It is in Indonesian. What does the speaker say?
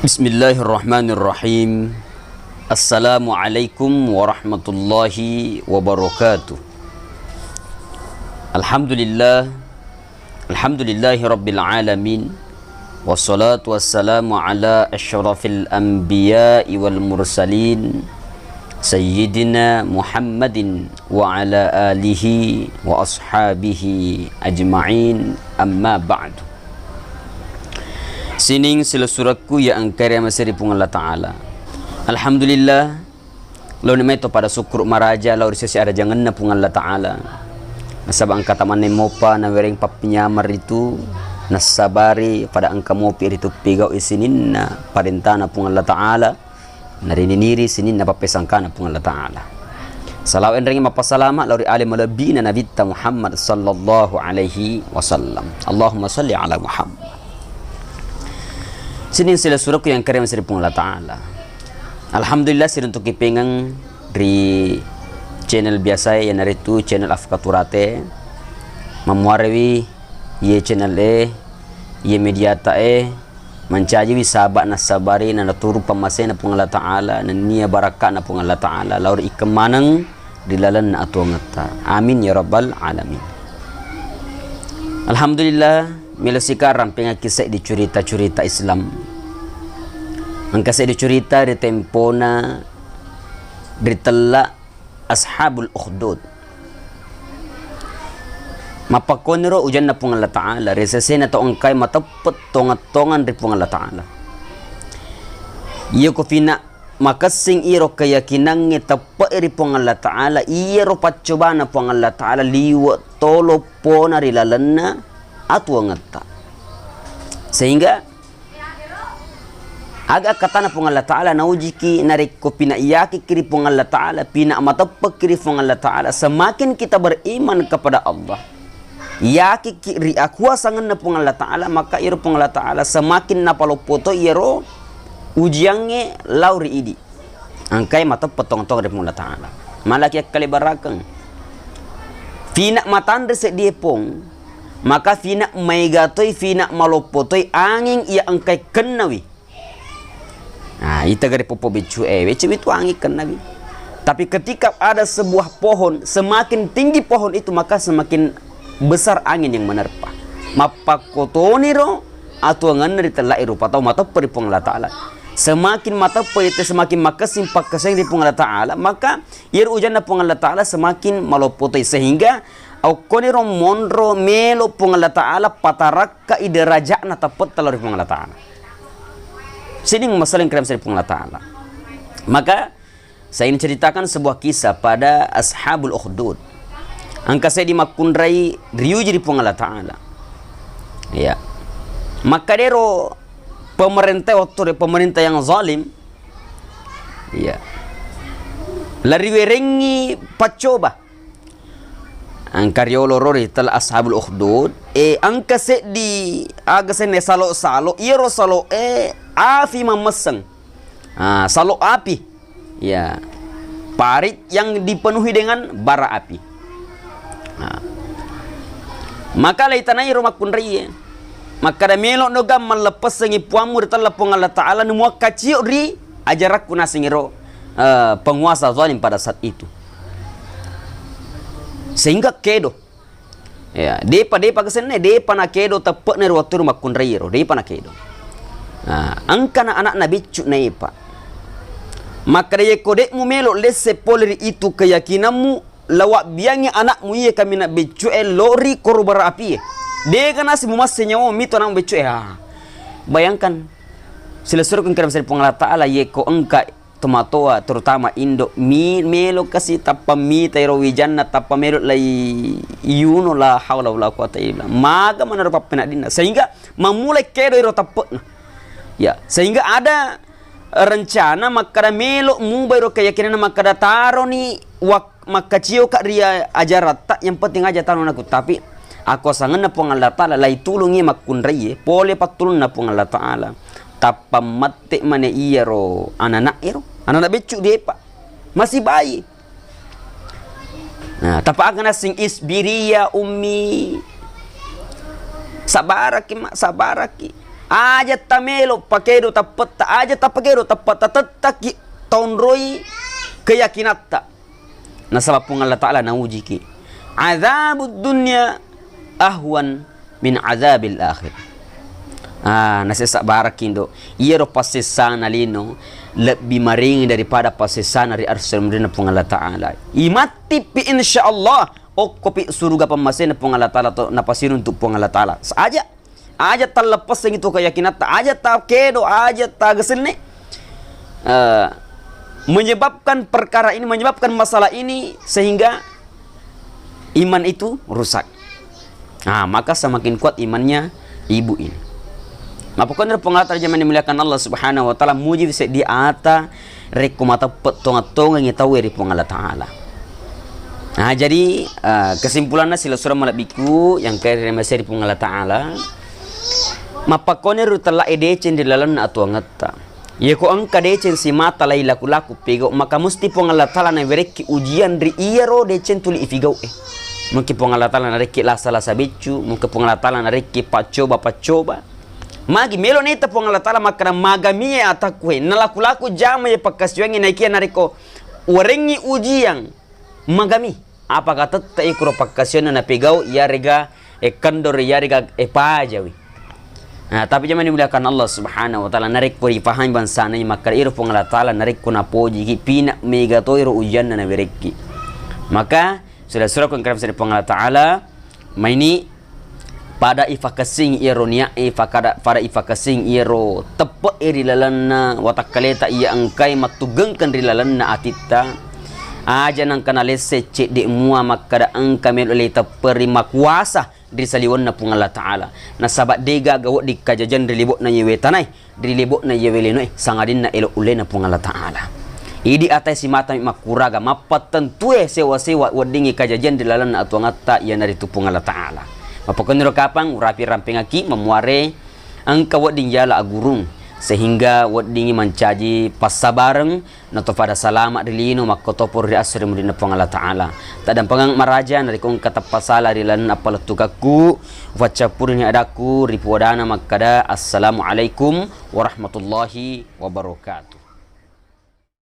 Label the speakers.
Speaker 1: Bismillahirrahmanirrahim. Assalamualaikum warahmatullahi wabarakatuh. Alhamdulillahi rabbil alamin. Wassalatu wassalamu ala asyrafil anbiya'i wal mursalin Sayyidina Muhammadin wa ala alihi wa ashabihi ajma'in, amma ba'du. Sining sila suratku ya angkara masiri pung Allah Ta'ala. Alhamdulillah, law ni meto pada syukur maraja law risesi ada jangan na pung Allah Ta'ala. Nasab angka taman mopa na wereng papinyamar itu nasabari pada angka mopi itu pigau isinin na parentana pung Allah Ta'ala. Nariniri sinin na papesangkana pung Allah Ta'ala. Salaw enrengi mapasalama law ri alim malabina nabita Muhammad sallallahu alaihi wasallam. Allahumma salli ala Muhammad. Sini sila suratku yang keren masih pun Allah Ta'ala. Alhamdulillah sih untuk kipengang dari channel biasa yang dari itu channel Afkaturate memuarawi ye channel ye media mencaji sahabat nasabari na turu pamasena pun Allah Ta'ala na niya baraka na pun Allah Ta'ala laur ikemanang dilalan na atu ngata. Amin ya rabbal alamin. Alhamdulillah mila sekarang pengen kisah di cerita-cerita Islam. Angka saya dicerita di tempona di telak Ashabul Ukhdud. Mapakonero ujan na pung Allah Ta'ala. Resesena to angkay matapet tongat-tongan di pung Allah Ta'ala. Iyo ko fina makasing iro keyakinan nge tepe ri pung Allah Ta'ala. Iyo pacoba na pung Allah Ta'ala liwa tolo pona rilalana atu ngata. Sehingga agak katana pung Allah Ta'ala naujiki narik ko pina iyaki kiri pung Allah Ta'ala pina matapek kiri pung Allah Ta'ala. Semakin kita beriman kepada Allah yaki kiri akuasangan na pung Allah Ta'ala maka iro pung Allah Ta'ala semakin napalopoto iro ujiange lauri idi angkai matapek tong-tong dari pung Allah Ta'ala malaki kalibarakang pina matande sedie pong maka fina maigatoi fina malopotoi angin ia angkai kenawi. Nah, ita gari popo becu becu itu angin kenawi. Tapi ketika ada sebuah pohon, semakin tinggi pohon itu maka semakin besar angin yang menerpa. Mapakotoniro atau nganri telairu patau mata peripong Allah Ta'ala. Semakin mata perite semakin makasim pakaseng di pung Allah Ta'ala maka ir ujan na pung Allah Ta'ala semakin malopotoi sehingga au koniro monro melo pung Allah Ta'ala pataraka ide raja na tapot talor pung Allah Ta'ala. Sini masalah yang keren dari pung Allah Ta'ala. Maka saya ingin ceritakan sebuah kisah pada Ashabul Ukhdud. Angka saya dimakundrai riu jadi pung Allah Ta'ala. Ya. Maka dero pemerintah waktu pemerintah yang zalim. Ya. Lari werengi pacoba. Angkariolo rori tel Ashabul Ukhdud angka se di aga se ne salo iro salo afi mameseng salo api ya parit yang dipenuhi dengan bara api maka laitana iro makunri maka da melo no gam malepas sengi puamu tel pung Allah Ta'ala nu kaciu ri ajarak kuna singiro penguasa zalim pada saat itu. Sehingga kedo ya depa kesene depa na kedo tepe ne waktu rumah kunrairo depa na kedo angka na anak nabi cu na ipa maka ye kodek mu melo lese poleri itu keyakinanmu lawak biangnya anakmu ye kami na becu lori korubara api de kana si mumas senyawo mito nang becu bayangkan sila suruh kan dari Allah Ta'ala ye ko angka tomatoa terutama Indo melo kasi tapami tairo wijanna tapamelo lai yuno la haula wala quwata illa maga manar papena dinna sehingga memulai kedo iro tapna ya sehingga ada rencana makada melo mubairo keyakinan makada taro ni maka cio kak ria ajarat tak yang penting aja taruh aku tapi aku sangan na pung Allah Ta'ala lai tulungi makunrai pole patulun na pung Allah Ta'ala tapa mate mane iro anak anak becu dia pak masih bayi nah tapa agana sing isbiria ummi sabaraki mak sabaraki aja tamelo pakedo tapat aja tapakedo tapat tatataki tonroi keyakinata nasabab pun Allah Ta'ala nauji ki azabud dunya ahwan min azabil akhir. Nasisak barakindo iero pasisana lino lebih maring daripada pasisana dari arsul pun Allah Ta'ala. Imati pi insyaallah kopi surga pemasin pun Allah Ta'ala to napasir untuk pun Allah Ta'ala. Aja terlepas yang itu keyakinan aja tak kedo aja tak gesene menyebabkan perkara ini, menyebabkan masalah ini sehingga iman itu rusak. Maka semakin kuat imannya ibu ini. Mapokon pengatar zaman dimuliakan Allah Subhanahu wa taala mujib di ata rek mata petonga-tonga ngitawe ri pun Allah Ta'ala. Jadi kesimpulannya sila surah malabiku yang kaya masih di pun Allah Ta'ala mapakone rutala edecen di lalan atau ngata. Ya ko ang kadecen si mata lay laku-laku pego maka musti pong Allah Ta'ala na vereki ujian ri iyaro decen tuli ifigaw mungkin pong Allah Ta'ala na reki lasa-lasa becu mungkin pong Allah Ta'ala na reki pacoba magi melo neta pong Allah Ta'ala makana magamiya atakwe na laku-laku jama ya pagkasyuangi na ikia nariko warengi ujian magami apakah teta ikuro pagkasyon na pigaw yarega kandor yarega pajawi. Tapi zaman dimuliakan Allah Subhanahu wa taala narik puri paham bansana maka iro pong Allah Ta'ala narik kuna poji ki pina mega toiro ujian na bereki. Maka sudah surah kun karam pong Allah Ta'ala maini pada ifakasing iro nia pada ifakasing iro tepe iri lalanna watakaleta ia angkai matugengkan ri lalanna atita aja nang kanalese cek de mua maka angka melole teperi makuasa di saliwan na pung Allah Ta'ala na sabat dega gawat di kajajan rilibok na yewe tanay rilibok na yewe lenoy sangadin na elo ule na pung Allah Ta'ala idi atay si mata makuraga mapatentue sewa-sewa wadingi kajajan di lalan na atuang atta yan narito pung Allah Ta'ala mapakuniro kapang urapi ramping aki memuare ang kawat ding jala agurung sehingga wadingi mencaji pasabareng nato pada salama dilino makotopor di asri mudina pong Allah Ta'ala tadang pengang maraja narikong katapasala dilan apalatukaku wacapurni adaku ripuadana makada assalamualaikum warahmatullahi wabarakatuh.